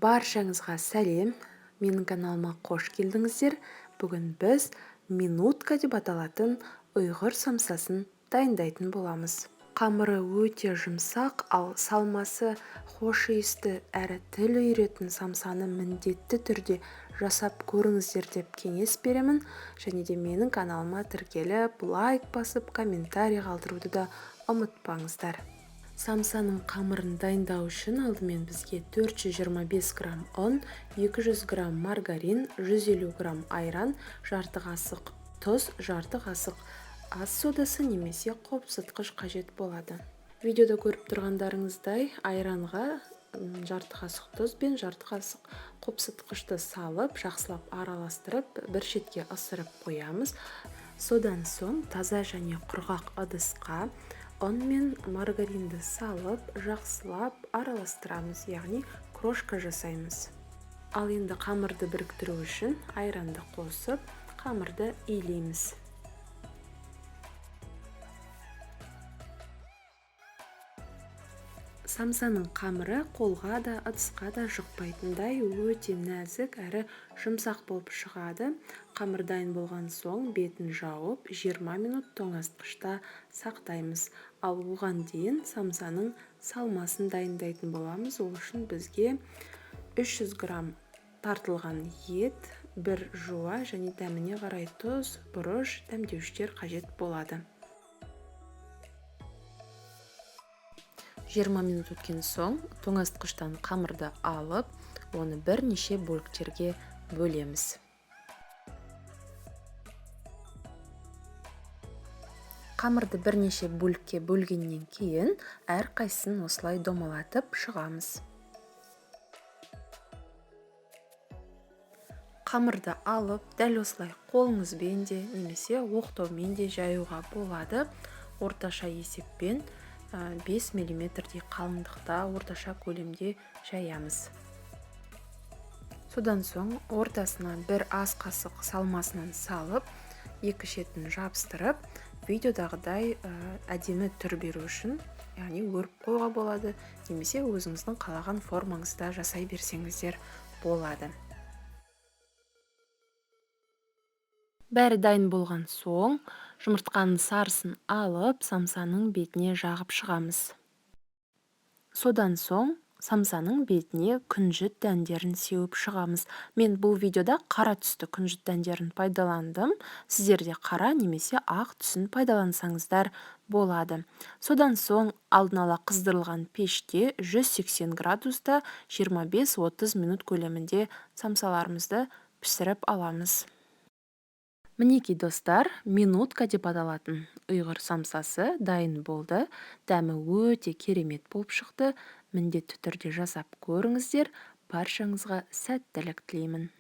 Баршаңызға сәлем, менің каналыма қош келдіңіздер. Бүгін біз минутка деп аталатын ұйғыр самсасын дайындайтын боламыз. Қамыры өте жұмсақ, ал салмасы хош иісті әрі тіл үйіретін самсаны міндетті түрде жасап көріңіздер деп кеңес беремін. Және де менің каналыма тіркеліп, лайк басып, комментарий қалдыруды да ұмытпаңыздар. Самсаның қамырын дайындау үшін алдымен бізге 425 грамм ұн, 200 грамм маргарин, 150 грамм айран, жарты қасық тұз, жарты қасық ас содасы немесе қопсытқыш қажет болады. Видеода көріп тұрғандарыңыздай айранға жарты қасық тұз бен жарты қасық қопсытқышты салып, жақсылап араластырып, бір шетке ысырып қоямыз. Содан соң таза және құрғақ ыдысқа ұн мен маргаринді салып, жақсылап араластырамыз, яғни крошка жасаймыз. Ал енді қамырды біріктіру үшін айранды қосып, қамырды илейміз. Самсаның қамыры қолға да, ыдысқа да жұқпайтындай өте нәзік әрі жұмсақ болып шығады. Қамыр дайын болған соң бетін жауып 20 минут тоңазытқышта сақтаймыз. Ал оған дейін самсаның салмасын дайындайтын боламыз. Ол үшін бізге 300 грамм тартылған ет, бір жуа және дәміне қарай тұз, бұрыш, дәмдеуіштер қажет болады. 20 минут өткен соң тоңазытқыштан қамырды алып, оны бірнеше бөліктерге бөлеміз. Қамырды бірнеше бөлікке бөлгеннен кейін әрқайсысын осылай домалатып шығамыз. Қамырды алып, дәл осылай қолыңызбен де немесе оқтаумен де жаюға болады. Орташа есеппен 5 мм-дей қалыңдықта орташа көлемде жаямыз. Содан соң ортасына бір ас қасық салмасынан салып, екі шетін жабыстырып, видеодағыдай әдемі түр беру үшін, яғни өріп қоюға болады, немесе өзіңіздің қалаған формаңызда жасай берсеңіздер болады. Бәрі дайын болған соң, жұмыртқаның сарысын алып, самсаның бетіне жағып шығамыз. Содан соң, самсаның бетіне күнжіт дәндерін сеуіп шығамыз. Мен бұл видеода қара түсті күнжіт дәндерін пайдаландым. Сіздерде қара немесе ақ түсін пайдалансаңыздар болады. Содан соң, алдын ала қыздырылған пеште 180 градуста 25-30 минут көлемінде самсаларымызды пісіріп аламыз. Мінекей достар, минутка деп аталатын ұйғыр самсасы дайын болды. Дәмі өте керемет болып шықты. Міндетті түрде жасап көріңіздер. Баршаңызға сәттілік тілеймін.